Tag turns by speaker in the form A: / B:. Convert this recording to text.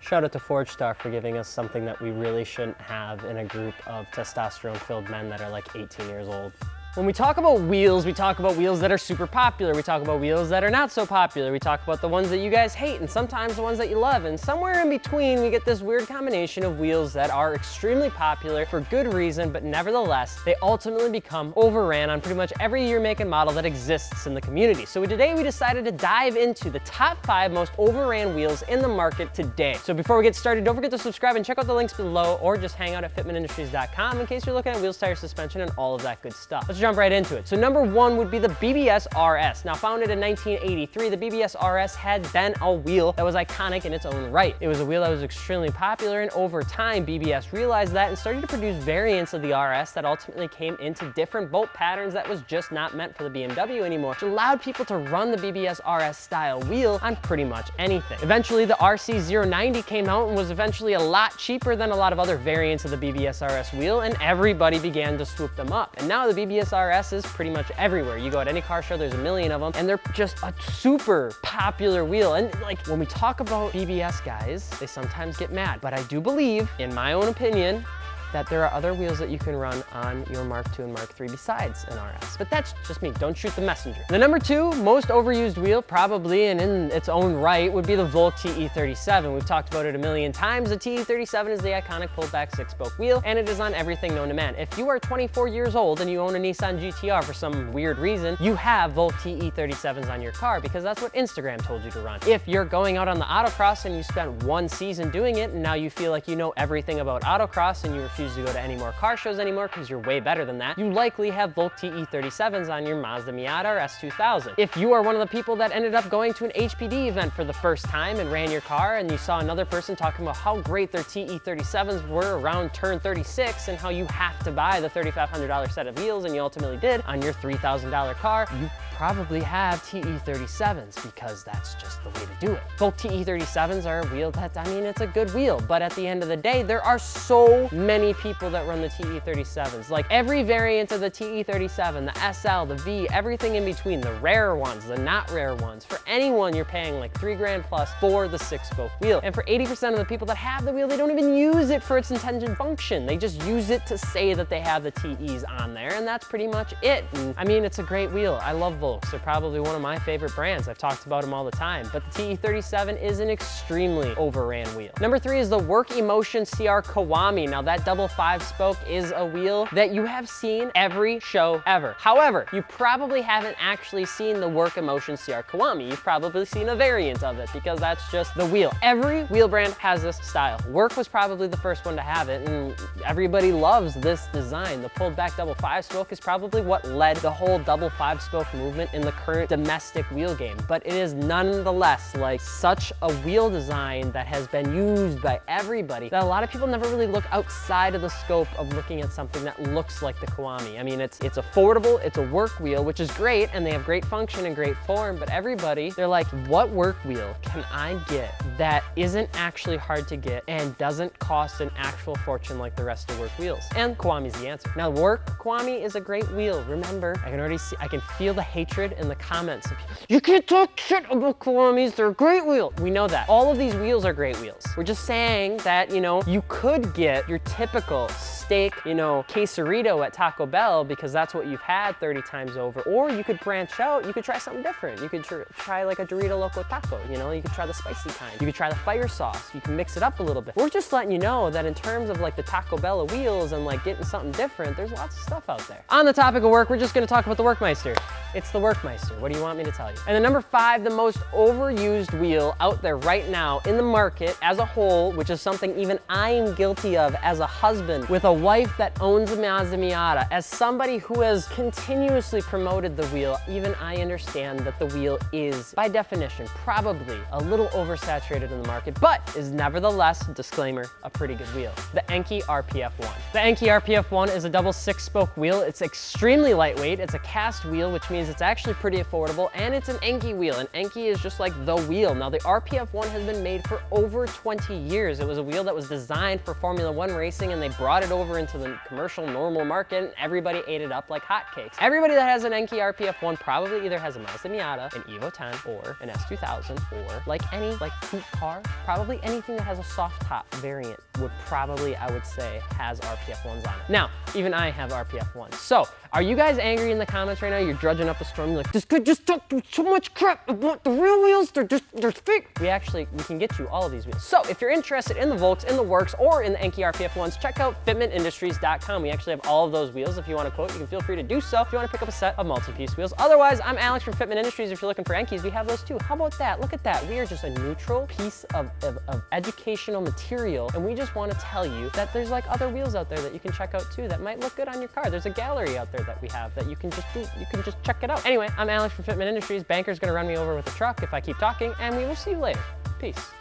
A: Shout out to Forge Star for giving us something that we really shouldn't have in a group of testosterone-filled men that are like 18 years old. When we talk about wheels, we talk about wheels that are super popular. We talk about wheels that are not so popular. We talk about the ones that you guys hate and sometimes the ones that you love. And somewhere in between, we get this weird combination of wheels that are extremely popular for good reason, but nevertheless, they ultimately become overran on pretty much every year, make, and model that exists in the community. So today we decided to dive into the top 5 most overran wheels in the market today. So before we get started, don't forget to subscribe and check out the links below, or just hang out at fitmentindustries.com in case you're looking at wheels, tires, suspension, and all of that good stuff. Let's jump right into it. So number 1 would be the BBS RS. Now founded in 1983, the BBS RS had been a wheel that was iconic in its own right. It was a wheel that was extremely popular, and over time, BBS realized that and started to produce variants of the RS that ultimately came into different bolt patterns that was just not meant for the BMW anymore, which allowed people to run the BBS RS style wheel on pretty much anything. Eventually, the RC090 came out and was eventually a lot cheaper than a lot of other variants of the BBS RS wheel, and everybody began to swoop them up. And now the BBS RS is pretty much everywhere. You go at any car show, there's a million of them, and they're just a super popular wheel. And like, when we talk about BBS guys, they sometimes get mad, but I do believe, in my own opinion, that there are other wheels that you can run on your Mark II and Mark III besides an RS. But that's just me, don't shoot the messenger. The number 2 most overused wheel, probably and in its own right, would be the Volk TE37. We've talked about it a million times. The TE37 is the iconic pulled-back 6-spoke wheel, and it is on everything known to man. If you are 24 years old and you own a Nissan GTR for some weird reason, you have Volk TE37s on your car because that's what Instagram told you to run. If you're going out on the autocross and you spent 1 season doing it, and now you feel like you know everything about autocross and you refuse to go to any more car shows anymore because you're way better than that, you likely have Volk TE37s on your Mazda Miata or S2000. If you are one of the people that ended up going to an HPD event for the first time and ran your car, and you saw another person talking about how great their TE37s were around turn 36 and how you have to buy the $3,500 set of wheels, and you ultimately did on your $3,000 car, you probably have TE37s because that's just the way to do it. Volk TE37s are a wheel that, I mean, it's a good wheel, but at the end of the day, there are so many people that run the TE37s. Like every variant of the TE37, the SL, the V, everything in between, the rare ones, the not rare ones. For anyone, you're paying like $3 grand plus for the 6-spoke wheel. And for 80% of the people that have the wheel, they don't even use it for its intended function. They just use it to say that they have the TEs on there, and that's pretty much it. And I mean, it's a great wheel. I love Volks. They're probably one of my favorite brands. I've talked about them all the time, but the TE37 is an extremely overran wheel. Number 3 is the Work Emotion CR Kiwami. Now that double 5-spoke is a wheel that you have seen every show ever. However, you probably haven't actually seen the Work Emotion CR Kiwami. You've probably seen a variant of it because that's just the wheel. Every wheel brand has this style. Work was probably the first one to have it, and everybody loves this design. The pulled back double 5-spoke is probably what led the whole double 5-spoke movement in the current domestic wheel game. But it is nonetheless like such a wheel design that has been used by everybody that a lot of people never really look outside of the scope of looking at something that looks like the Kiwami. I mean, it's affordable, it's a work wheel, which is great, and they have great function and great form, but everybody, they're like, what work wheel can I get that isn't actually hard to get and doesn't cost an actual fortune like the rest of work wheels? And Kiwami's the answer. Now, work Kiwami is a great wheel. Remember, I can feel the hatred in the comments of people. You can't talk shit about Kiwamis, they're a great wheel. We know that. All of these wheels are great wheels. We're just saying that, you know, you could get your typical steak, you know, quesarito at Taco Bell because that's what you've had 30 times over. Or you could branch out, you could try something different. You could try like a Dorito Loco Taco, you know, you could try the spicy kind. You could try the fire sauce. You can mix it up a little bit. We're just letting you know that in terms of like the Taco Bell wheels and like getting something different, there's lots of stuff out there. On the topic of work, we're just gonna talk about the Workmeister. It's the Workmeister. What do you want me to tell you? And the number 5, the most overused wheel out there right now in the market as a whole, which is something even I'm guilty of as a husband with a wife that owns a Mazda Miata. As somebody who has continuously promoted the wheel, even I understand that the wheel is, by definition, probably a little oversaturated in the market, but is nevertheless, disclaimer, a pretty good wheel. The Enki PF1. The Enki PF1 is a double 6-spoke wheel. It's extremely lightweight. It's a cast wheel, which means it's actually pretty affordable, and it's an Enki wheel, and Enki is just like the wheel. Now, the RPF1 has been made for over 20 years. It was a wheel that was designed for Formula 1 racing, and they brought it over over into the commercial normal market, and everybody ate it up like hotcakes. Everybody that has an Enki RPF1 probably either has a Mazda Miata, an Evo 10, or an S2000, or like any coupe car, probably anything that has a soft top variant would probably, I would say, has RPF1s on it. Now, even I have RPF1s. So, are you guys angry in the comments right now? You're drudging up a storm, you're like, this guy just talked so much crap about the real wheels, they're fake. We can get you all of these wheels. So, if you're interested in the Volks, in the Works, or in the Enki RPF1s, check out fitmentindustries.com. We actually have all of those wheels. If you want to quote, you can feel free to do so if you want to pick up a set of multi-piece wheels. Otherwise, I'm Alex from Fitment Industries. If you're looking for Enkis, we have those too. How about that? Look at that. We are just a neutral piece of educational material, and we just want to tell you that there's like other wheels out there that you can check out too that might look good on your car. There's a gallery out there that we have that you can just check it out. Anyway, I'm Alex from Fitment Industries. Banker's gonna run me over with a truck if I keep talking, and we will see you later. Peace.